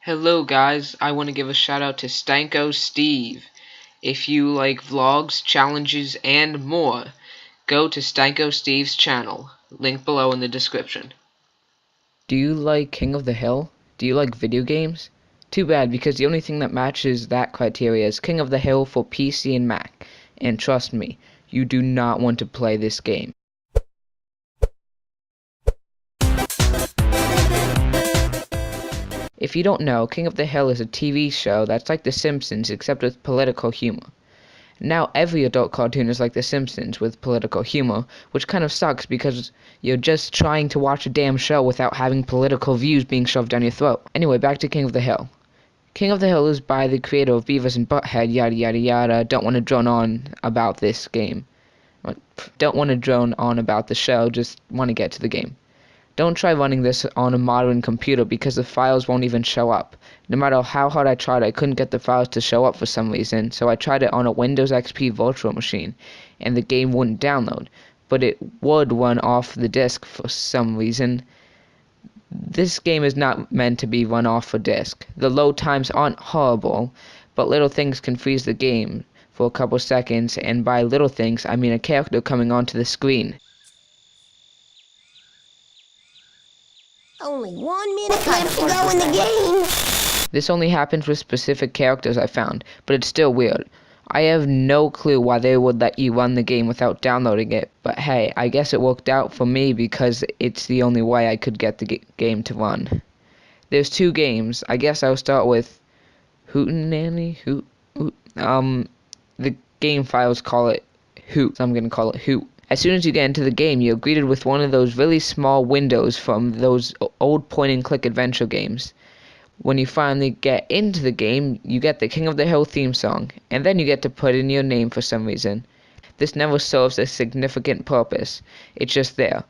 Hello guys, I want to give a shout out to Stanko Steve. If you like vlogs, challenges, and more, go to Stanko Steve's channel. Link below in the description. Do you like King of the Hill? Do you like video games? Too bad, because the only thing that matches that criteria is King of the Hill for PC and Mac. And trust me, you do not want to play this game. If you don't know, King of the Hill is a TV show that's like The Simpsons except with political humor. Now every adult cartoon is like The Simpsons with political humor, which kind of sucks because you're just trying to watch a damn show without having political views being shoved down your throat. Anyway, back to King of the Hill. King of the Hill is by the creator of Beavis and Butthead, yada yada yada. Don't want to drone on about this game. Don't want to drone on about the show, just want to get to the game. Don't try running this on a modern computer because the files won't even show up. No matter how hard I tried, I couldn't get the files to show up for some reason, so I tried it on a Windows XP virtual machine, and the game wouldn't download, but it would run off the disk for some reason. This game is not meant to be run off a disk. The load times aren't horrible, but little things can freeze the game for a couple seconds, and by little things, I mean a character coming onto the screen. Only 1 minute left to go in the game. This only happens with specific characters I found, but it's still weird. I have no clue why they would let you run the game without downloading it, but hey, I guess it worked out for me because it's the only way I could get the game to run. There's two games. I guess I'll start with Hootenanny. The game files call it Hoot, so I'm gonna call it Hoot. As soon as you get into the game, you're greeted with one of those really small windows from those old point-and-click adventure games. When you finally get into the game, you get the King of the Hill theme song, and then you get to put in your name for some reason. This never serves a significant purpose, it's just there.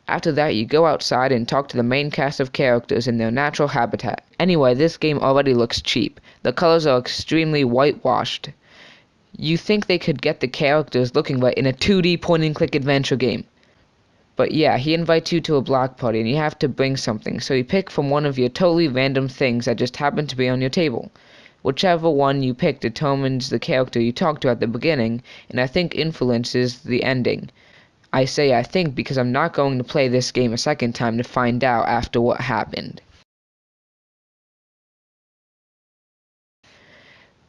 After that, you go outside and talk to the main cast of characters in their natural habitat. Anyway, this game already looks cheap. The colors are extremely whitewashed. You think they could get the characters looking right in a 2D point-and-click adventure game. But yeah, he invites you to a block party and you have to bring something, so you pick from one of your totally random things that just happen to be on your table. Whichever one you pick determines the character you talk to at the beginning, and I think influences the ending. I say I think because I'm not going to play this game a second time to find out after what happened.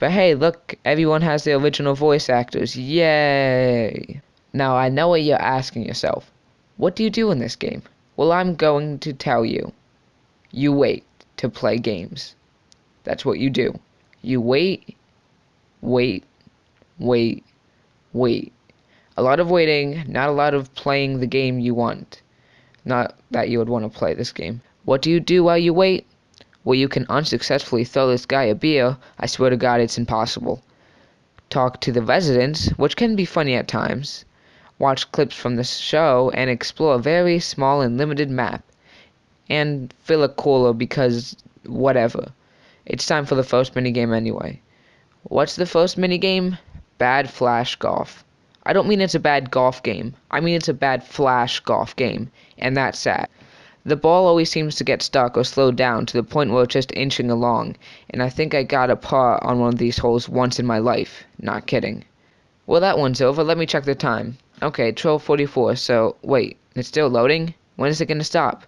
But hey, look, everyone has their original voice actors. Yay! Now, I know what you're asking yourself. What do you do in this game? Well, I'm going to tell you. You wait to play games. That's what you do. You wait, wait, wait, wait. A lot of waiting, not a lot of playing the game you want. Not that you would want to play this game. What do you do while you wait? Well, you can unsuccessfully throw this guy a beer. I swear to God, it's impossible. Talk to the residents, which can be funny at times. Watch clips from the show, and explore a very small and limited map. And fill a cooler because whatever. It's time for the first minigame anyway. What's the first minigame? Bad Flash Golf. I don't mean it's a bad golf game. I mean it's a bad Flash golf game, and that's sad. The ball always seems to get stuck or slowed down to the point where it's just inching along, and I think I got a par on one of these holes once in my life. Not kidding. Well, that one's over. Let me check the time. Okay, 12:44, so wait, it's still loading? When is it gonna stop?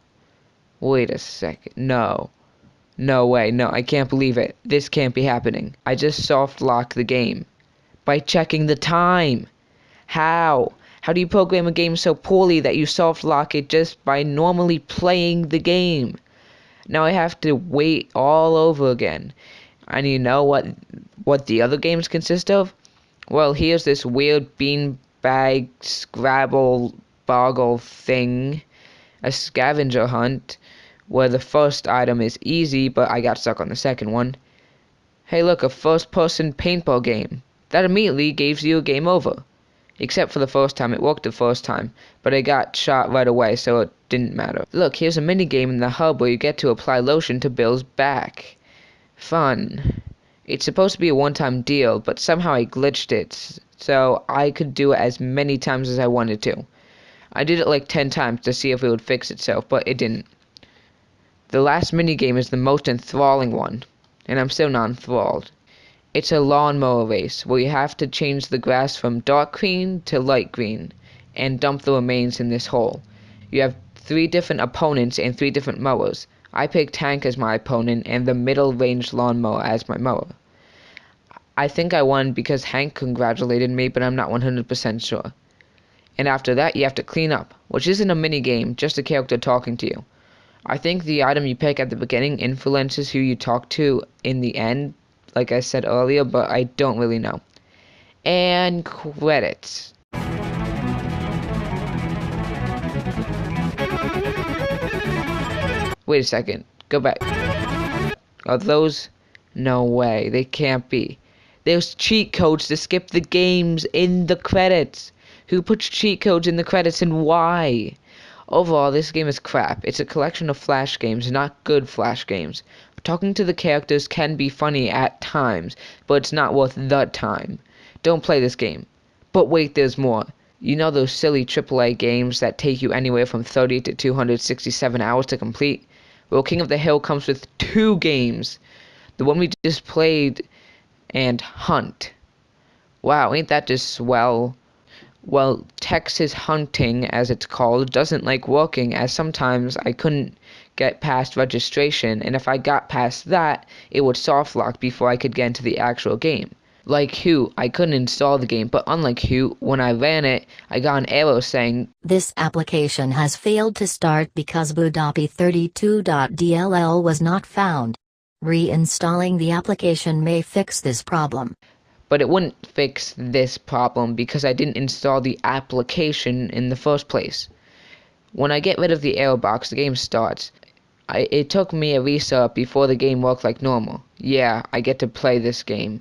Wait a second. No. No way, no, I can't believe it. This can't be happening. I just soft locked the game. By checking the time. How? How do you program a game so poorly that you soft lock it just by normally playing the game? Now I have to wait all over again. And you know what the other games consist of? Well, here's this weird beanbag Scrabble boggle thing, a scavenger hunt, where the first item is easy, but I got stuck on the second one. Hey look, a first-person paintball game. That immediately gives you a game over. Except for the first time, it worked the first time, but I got shot right away, so it didn't matter. Look, here's a minigame in the hub where you get to apply lotion to Bill's back. Fun. It's supposed to be a one-time deal, but somehow I glitched it, so I could do it as many times as I wanted to. I did it like 10 times to see if it would fix itself, but it didn't. The last minigame is the most enthralling one, and I'm still not enthralled. It's a lawnmower race where you have to change the grass from dark green to light green and dump the remains in this hole. You have 3 different opponents and 3 different mowers. I picked Hank as my opponent and the middle range lawnmower as my mower. I think I won because Hank congratulated me, but I'm not 100% sure. And after that you have to clean up, which isn't a mini game, just a character talking to you. I think the item you pick at the beginning influences who you talk to in the end, like I said earlier, but I don't really know. And credits. Wait a second, go back. Are those? No way, they can't be. There's cheat codes to skip the games in the credits. Who puts cheat codes in the credits and why? Overall, this game is crap. It's a collection of Flash games, not good Flash games. Talking to the characters can be funny at times, but it's not worth the time. Don't play this game. But wait, there's more. You know those silly AAA games that take you anywhere from 30 to 267 hours to complete? Well, King of the Hill comes with 2 games. The one we just played and Hunt. Wow, ain't that just swell? Well, Texas Hunting, as it's called, doesn't like working, as sometimes I couldn't get past registration, and if I got past that, it would softlock before I could get into the actual game. Like Who, I couldn't install the game, but unlike Who, when I ran it, I got an arrow saying, "This application has failed to start because bootop32.dll was not found. Reinstalling the application may fix this problem." but it wouldn't fix this problem because I didn't install the application in the first place. When I get rid of the arrow box, the game starts. It took me a restart before the game worked like normal. Yeah, I get to play this game.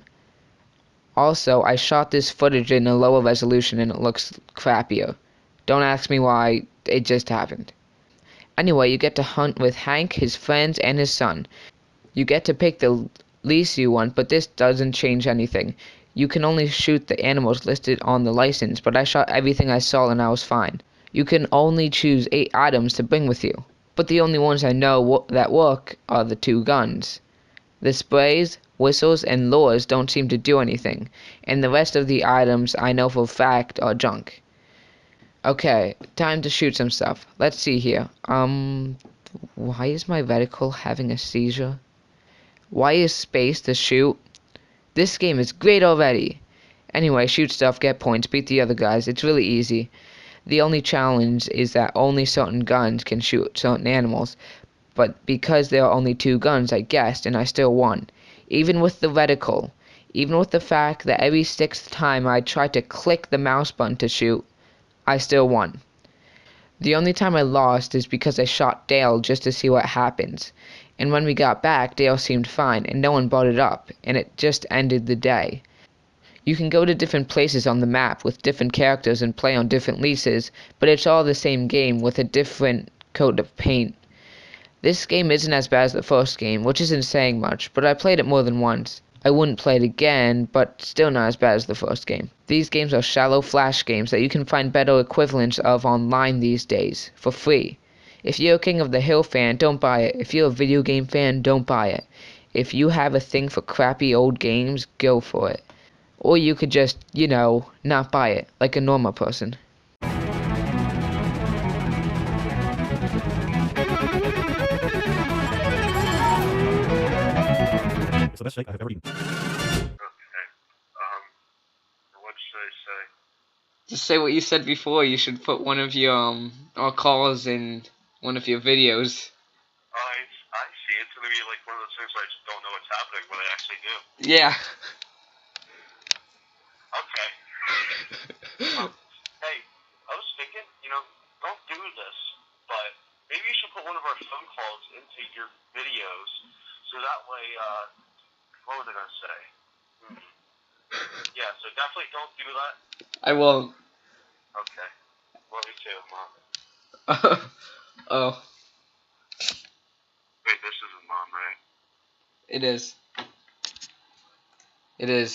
Also, I shot this footage in a lower resolution and it looks crappier. Don't ask me why, it just happened. Anyway, you get to hunt with Hank, his friends, and his son. You get to pick the lease you want, but this doesn't change anything. You can only shoot the animals listed on the license, but I shot everything I saw and I was fine. You can only choose 8 items to bring with you, but the only ones I know that work are the 2 guns. The sprays, whistles, and lures don't seem to do anything, and the rest of the items I know for a fact are junk. Okay, time to shoot some stuff. Let's see here. Why is my reticle having a seizure? Why is space to shoot? This game is great already. Anyway, shoot stuff, get points, beat the other guys. It's really easy. The only challenge is that only certain guns can shoot certain animals. But because there are only 2 guns, I guessed, and I still won. Even with the reticle. Even with the fact that every 6th time I tried to click the mouse button to shoot, I still won. The only time I lost is because I shot Dale just to see what happens. And when we got back, Dale seemed fine, and no one brought it up, and it just ended the day. You can go to different places on the map with different characters and play on different leases, but it's all the same game with a different coat of paint. This game isn't as bad as the first game, which isn't saying much, but I played it more than once. I wouldn't play it again, but still not as bad as the first game. These games are shallow Flash games that you can find better equivalents of online these days, for free. If you're a King of the Hill fan, don't buy it. If you're a video game fan, don't buy it. If you have a thing for crappy old games, go for it. Or you could just, not buy it, like a normal person. It's the best steak I've ever eaten. Okay. What should I say? Just say what you said before. You should put one of your our calls in one of your videos. I see. It's gonna be like one of those things where I just don't know what's happening, but I actually do. Yeah. Okay. Hey, I was thinking, don't do this, but maybe you should put one of our phone calls into your videos, so that way, what was I gonna say? Yeah, so definitely don't do that. I won't. Okay. Love you too, Mom. Oh, Wait, this isn't Mom, right? it is. It is.